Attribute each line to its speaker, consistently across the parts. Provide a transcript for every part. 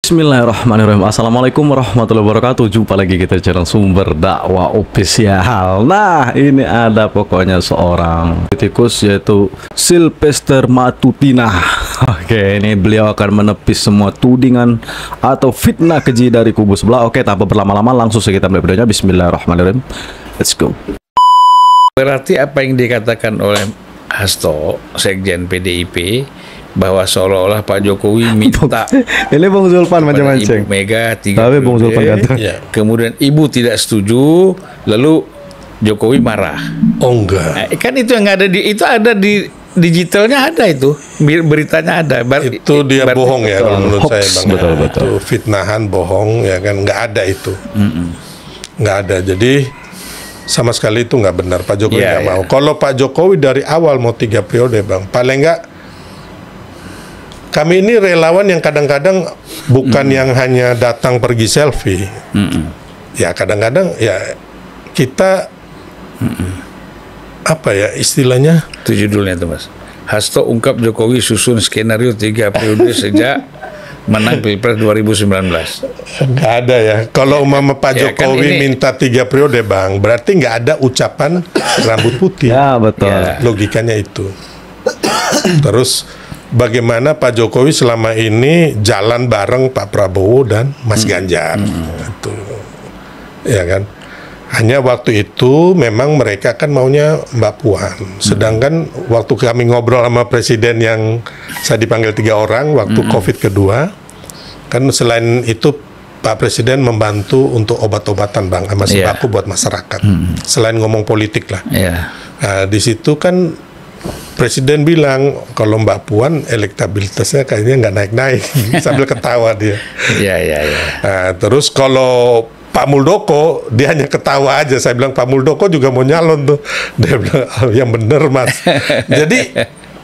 Speaker 1: Bismillahirrahmanirrahim. Assalamualaikum warahmatullahi wabarakatuh. Jumpa lagi kita di channel Sumber Dakwah Official. Nah, ini ada pokoknya seorang politikus yaitu Sylvester Matutina. Oke, ini beliau akan menepis semua tudingan atau fitnah keji dari kubu sebelah. Oke, tanpa berlama-lama langsung saja kita mulai videonya. Bismillahirrahmanirrahim. Let's go.
Speaker 2: Berarti apa yang dikatakan oleh Hasto, Sekjen PDIP, bahwa seolah-olah Pak Jokowi minta
Speaker 1: ini Bung Zulfan macam-macam.
Speaker 2: Ibu Mega 3
Speaker 1: tapi Bung Zulfan kata
Speaker 2: kemudian Ibu tidak setuju, lalu Jokowi marah.
Speaker 3: Oh enggak.
Speaker 2: Nah, kan itu yang ada di digitalnya, ada itu beritanya ada.
Speaker 3: Itu dia bohong ya kalau menurut saya Bang.
Speaker 1: Betul.
Speaker 3: Itu fitnahan, bohong ya kan, nggak ada itu. Nggak ada. Jadi sama sekali itu nggak benar. Pak Jokowi nggak mau. Kalau Pak Jokowi dari awal mau 3 periode Bang, paling nggak kami ini relawan yang kadang-kadang bukan yang hanya datang pergi selfie. Ya kadang-kadang ya kita apa ya istilahnya?
Speaker 2: Itu judulnya tuh Mas. Hasto ungkap Jokowi susun skenario 3 periode sejak menang Pilpres 2019.
Speaker 3: Nggak ada ya. Kalau Pak Jokowi
Speaker 2: kan
Speaker 3: minta 3 periode Bang, berarti nggak ada ucapan rambut putih.
Speaker 1: Ya betul.
Speaker 2: Ya.
Speaker 3: Logikanya itu. Terus bagaimana Pak Jokowi selama ini jalan bareng Pak Prabowo dan Mas Ganjar, itu, ya kan? Hanya waktu itu memang mereka kan maunya Mbak Puan. Sedangkan waktu kami ngobrol sama Presiden yang saya dipanggil 3 orang waktu COVID kedua, kan selain itu Pak Presiden membantu untuk obat-obatan Bang, sama sembako buat masyarakat. Selain ngomong politik lah. Nah, di situ kan Presiden bilang kalau Mbak Puan elektabilitasnya kayaknya nggak naik-naik, sambil ketawa dia. Nah, terus kalau Pak Muldoko dia hanya ketawa aja. Saya bilang Pak Muldoko juga mau nyalon tuh. Dia bilang yang bener Mas. Jadi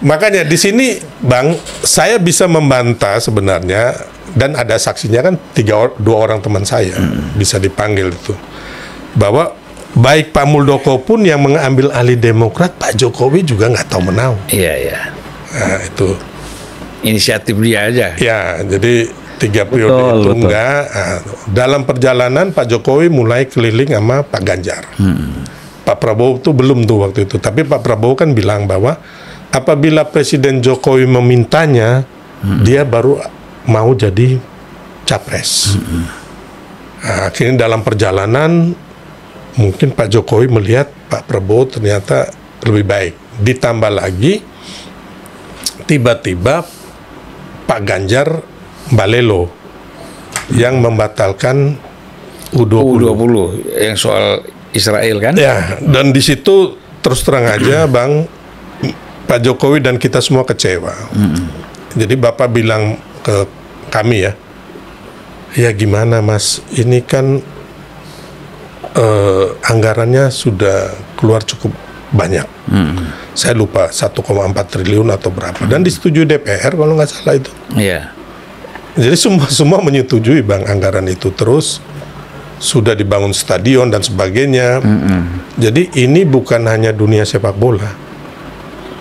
Speaker 3: makanya di sini Bang, saya bisa membantah sebenarnya, dan ada saksinya kan 2 orang teman saya bisa dipanggil itu, bahwa baik Pak Muldoko pun yang mengambil alih Demokrat, Pak Jokowi juga nggak tahu menau. Nah, itu
Speaker 2: Inisiatif dia aja.
Speaker 3: ya, jadi 3 periode itu enggak. Nah, dalam perjalanan Pak Jokowi mulai keliling sama Pak Ganjar. Pak Prabowo tuh belum tuh waktu itu. Tapi Pak Prabowo kan bilang bahwa apabila Presiden Jokowi memintanya, dia baru mau jadi capres. Nah, akhirnya dalam perjalanan mungkin Pak Jokowi melihat Pak Prabowo ternyata lebih baik. Ditambah lagi, tiba-tiba Pak Ganjar balelo yang membatalkan U20
Speaker 2: yang soal Israel kan?
Speaker 3: Ya, dan di situ terus terang aja Bang, Pak Jokowi dan kita semua kecewa. Jadi Bapak bilang ke kami ya gimana Mas, ini kan anggarannya sudah keluar cukup banyak. Saya lupa 1,4 triliun atau berapa, dan disetujui DPR kalau nggak salah itu. Jadi semua menyetujui Bang anggaran itu. Terus sudah dibangun stadion dan sebagainya. Jadi ini bukan hanya dunia sepak bola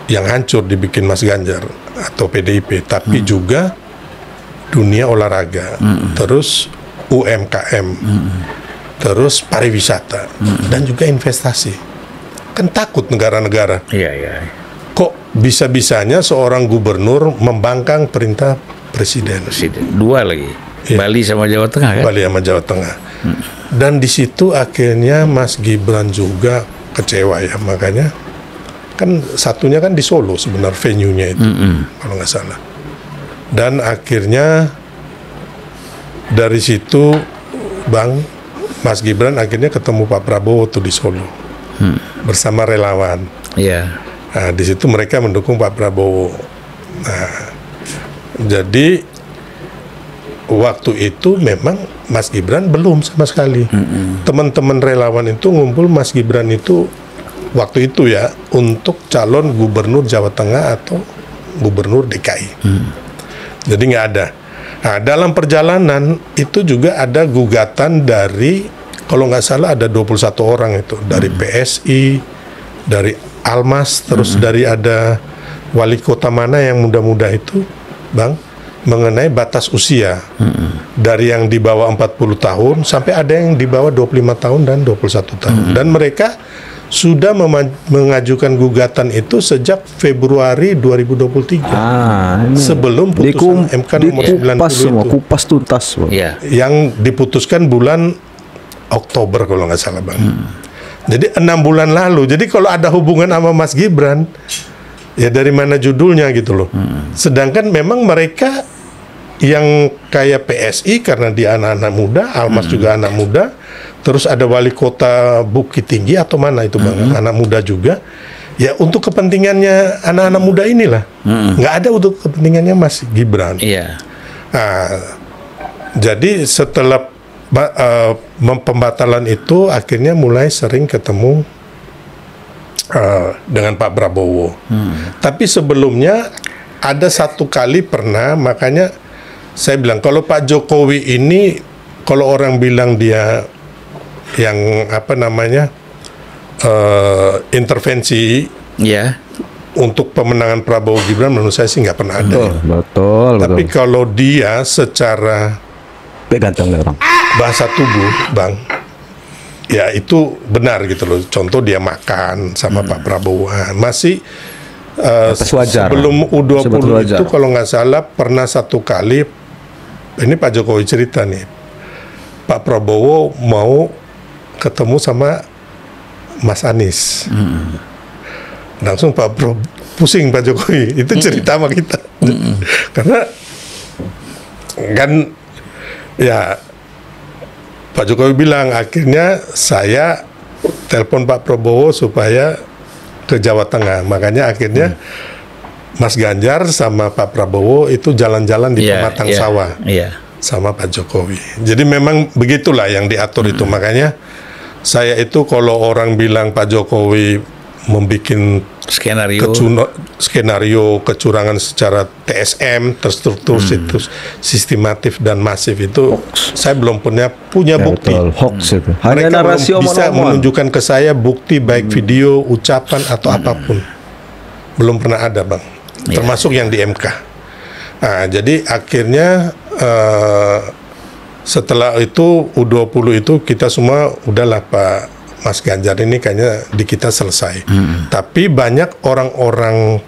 Speaker 3: yang hancur dibikin Mas Ganjar atau PDIP, tapi juga dunia olahraga, terus UMKM, terus pariwisata, dan juga investasi. Kan takut negara-negara. Kok bisa-bisanya seorang gubernur membangkang perintah Presiden.
Speaker 2: 2 lagi. Bali sama Jawa Tengah kan?
Speaker 3: Bali sama Jawa Tengah. Dan di situ akhirnya Mas Gibran juga kecewa ya, makanya kan satunya kan di Solo sebenarnya venue-nya itu, kalau nggak salah. Dan akhirnya dari situ Bang, Mas Gibran akhirnya ketemu Pak Prabowo tuh di Solo bersama relawan. Nah, di situ mereka mendukung Pak Prabowo. Nah, jadi waktu itu memang Mas Gibran belum sama sekali. Teman-teman relawan itu ngumpul Mas Gibran itu waktu itu ya untuk calon gubernur Jawa Tengah atau gubernur DKI. Jadi nggak ada. Nah, dalam perjalanan itu juga ada gugatan dari, kalau nggak salah ada 21 orang itu, dari PSI, dari Almas, terus dari ada wali kota mana yang muda-muda itu Bang, mengenai batas usia dari yang di bawah 40 tahun sampai ada yang di bawah 25 tahun dan 21 tahun. Dan mereka sudah mengajukan gugatan itu sejak Februari 2023.
Speaker 1: Ini
Speaker 3: Sebelum putusan MK nomor 90
Speaker 1: semua,
Speaker 3: itu.
Speaker 1: kupas tuntas, Bang.
Speaker 2: Ya.
Speaker 3: Yang diputuskan bulan Oktober kalau nggak salah, Bang. Jadi 6 bulan lalu. Jadi kalau ada hubungan sama Mas Gibran, ya dari mana judulnya gitu loh. Sedangkan memang mereka yang kayak PSI karena dia anak-anak muda, Almas juga anak muda, terus ada wali kota Bukit Tinggi atau mana itu, Bang, anak muda juga. Ya untuk kepentingannya anak-anak muda inilah. Nggak ada untuk kepentingannya Mas Gibran.
Speaker 2: Iya.
Speaker 3: Nah, jadi setelah pembatalan itu akhirnya mulai sering ketemu dengan Pak Prabowo. Tapi sebelumnya ada satu kali pernah, makanya saya bilang kalau Pak Jokowi ini, kalau orang bilang dia yang apa namanya intervensi
Speaker 2: Ya.
Speaker 3: untuk pemenangan Prabowo Gibran, menurut saya sih nggak pernah ada.
Speaker 1: Betul.
Speaker 3: Tapi kalau dia secara
Speaker 1: ganteng orang.
Speaker 3: bahasa tubuh, Bang, ya itu benar gitu loh. Contoh dia makan sama Pak Prabowo, masih
Speaker 1: wajar.
Speaker 3: sebelum U20
Speaker 1: Sebetulnya wajar.
Speaker 3: itu kalau nggak salah pernah satu kali, ini Pak Jokowi cerita nih, Pak Prabowo mau ketemu sama Mas Anies. Langsung Pak Prabowo pusing, Pak Jokowi itu cerita sama kita. Karena kan ya Pak Jokowi bilang akhirnya saya telepon Pak Prabowo supaya ke Jawa Tengah. Makanya akhirnya Mas Ganjar sama Pak Prabowo itu jalan-jalan di Pematang Sawah sama Pak Jokowi. Jadi memang begitulah yang diatur itu. Makanya saya itu kalau orang bilang Pak Jokowi membuat skenario kecurangan secara TSM, terstruktur, sistematif dan masif, itu saya belum punya bukti.
Speaker 1: Betul, hoax itu. Hanya
Speaker 3: Mereka
Speaker 1: narasi
Speaker 3: belum bisa
Speaker 1: omong-omongan.
Speaker 3: menunjukkan ke saya bukti baik video, ucapan atau apapun. Belum pernah ada, Bang. Termasuk yang di MK. Nah, jadi akhirnya setelah itu U20 itu kita semua udahlah Pak Mas Ganjar ini kayaknya di kita selesai. Tapi banyak orang-orang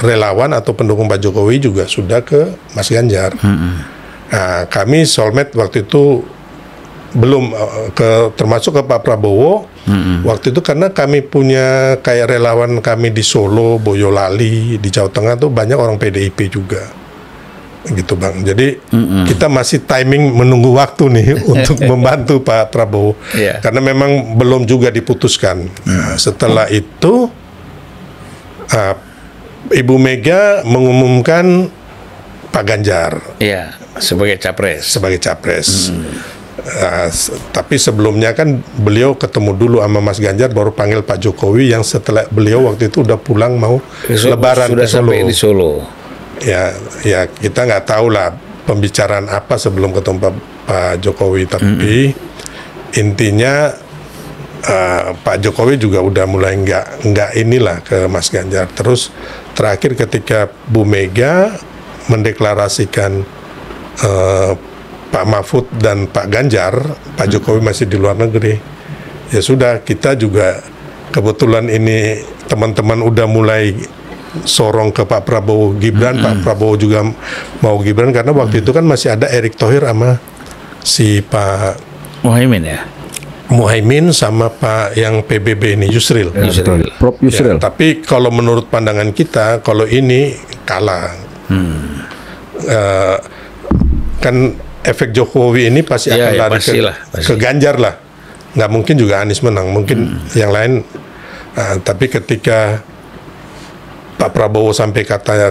Speaker 3: relawan atau pendukung Pak Jokowi juga sudah ke Mas Ganjar. Nah, kami soulmate waktu itu belum termasuk ke Pak Prabowo. Waktu itu karena kami punya kayak relawan kami di Solo, Boyolali, di Jawa Tengah tuh banyak orang PDIP juga. Gitu, Bang. Jadi kita masih timing menunggu waktu nih untuk membantu Pak Prabowo. Karena memang belum juga diputuskan. Setelah itu Ibu Mega mengumumkan Pak Ganjar
Speaker 2: sebagai capres.
Speaker 3: Tapi sebelumnya kan beliau ketemu dulu sama Mas Ganjar, baru panggil Pak Jokowi yang setelah beliau waktu itu udah pulang mau lebaran
Speaker 2: sudah
Speaker 3: ke Solo.
Speaker 2: sampai di Solo.
Speaker 3: Ya kita nggak tahu lah pembicaraan apa sebelum ketemu Pak Jokowi, tapi intinya Pak Jokowi juga udah mulai nggak inilah ke Mas Ganjar. Terus terakhir ketika Bu Mega mendeklarasikan Pak Mahfud dan Pak Ganjar, Pak Jokowi masih di luar negeri. Ya sudah, kita juga kebetulan ini teman-teman udah mulai sorong ke Pak Prabowo Gibran. Pak Prabowo juga mau Gibran karena waktu itu kan masih ada Erick Thohir sama si Pak Muhaimin sama Pak yang PBB ini Yusril.
Speaker 1: Prof Yusril.
Speaker 3: Ya, tapi kalau menurut pandangan kita, kalau ini kalah. Kan efek Jokowi ini pasti akan lari ke Ganjar lah. Nggak mungkin juga Anies menang, mungkin yang lain. Tapi ketika Pak Prabowo sampai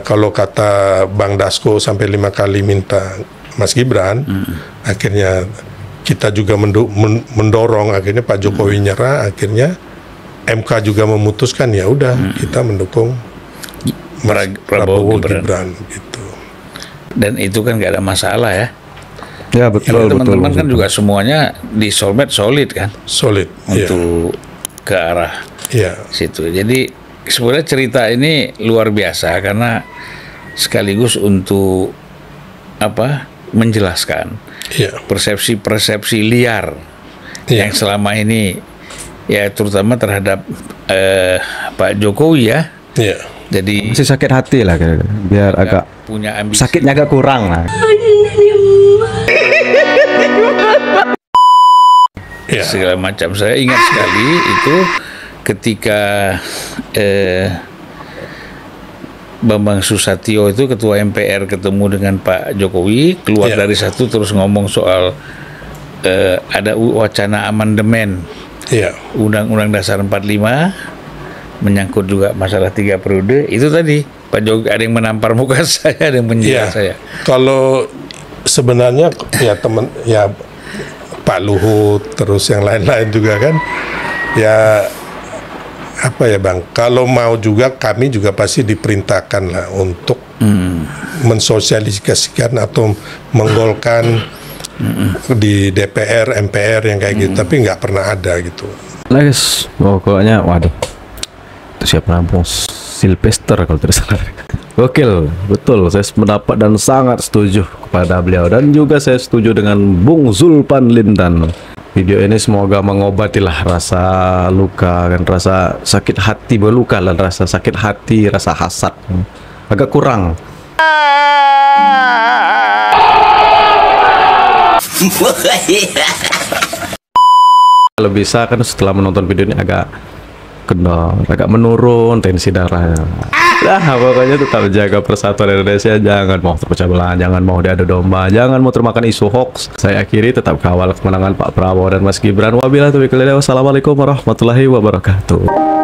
Speaker 3: kalau kata Bang Dasko sampai 5 kali minta Mas Gibran, akhirnya kita juga mendorong, akhirnya Pak Jokowi nyerah, akhirnya MK juga memutuskan ya udah kita mendukung Prabowo Gibran gitu.
Speaker 2: Dan itu kan nggak ada masalah ya.
Speaker 1: Ya betul.
Speaker 2: Teman-teman kan juga semuanya di soulmate solid kan.
Speaker 3: Solid
Speaker 2: untuk ke arah situ. Jadi sebenarnya cerita ini luar biasa karena sekaligus untuk menjelaskan
Speaker 3: Iya.
Speaker 2: persepsi-persepsi liar
Speaker 3: Iya.
Speaker 2: yang selama ini ya terutama terhadap Pak Jokowi ya.
Speaker 3: Iya.
Speaker 2: Jadi
Speaker 1: Masih sakit hati lah kira-kira. Biar agak
Speaker 2: punya ambisi.
Speaker 1: sakitnya agak kurang lah.
Speaker 3: Iya.
Speaker 2: Segala macam. Saya ingat sekali itu ketika Bambang Susatyo itu ketua MPR ketemu dengan Pak Jokowi, keluar
Speaker 3: Iya.
Speaker 2: dari satu terus ngomong soal ada wacana amandemen
Speaker 3: Iya.
Speaker 2: Undang-Undang Dasar 45 menyangkut juga masalah 3 periode. Itu tadi Pak Jokowi ada yang menampar muka saya, ada yang menjilat
Speaker 3: Iya.
Speaker 2: saya.
Speaker 3: Kalau sebenarnya ya Pak Luhut terus yang lain-lain juga kan ya apa ya Bang, kalau mau juga kami juga pasti diperintahkan lah untuk mensosialisasikan atau menggolkan di DPR, MPR yang kayak gitu, tapi nggak pernah ada gitu.
Speaker 1: Lah guys, pokoknya waduh. Itu siapa nampung Sylvester kalau tidak salah. Gokil, betul. Saya pendapat dan sangat setuju kepada beliau, dan juga saya setuju dengan Bung Zulpan Lindan. Video ini semoga mengobatilah rasa luka dan rasa sakit hati beluka dan rasa sakit hati, rasa hasad agak kurang. Kalau bisa kan setelah menonton video ini agak kendor, agak menurun tensi darahnya. Nah, pokoknya tetap jaga persatuan Indonesia, jangan mau terpecah belah, jangan mau diadu domba, jangan mau termakan isu hoax. Saya akhiri, tetap kawal kemenangan Pak Prabowo dan Mas Gibran. Wabillahi taufiq wal hidayah. Wassalamualaikum warahmatullahi wabarakatuh.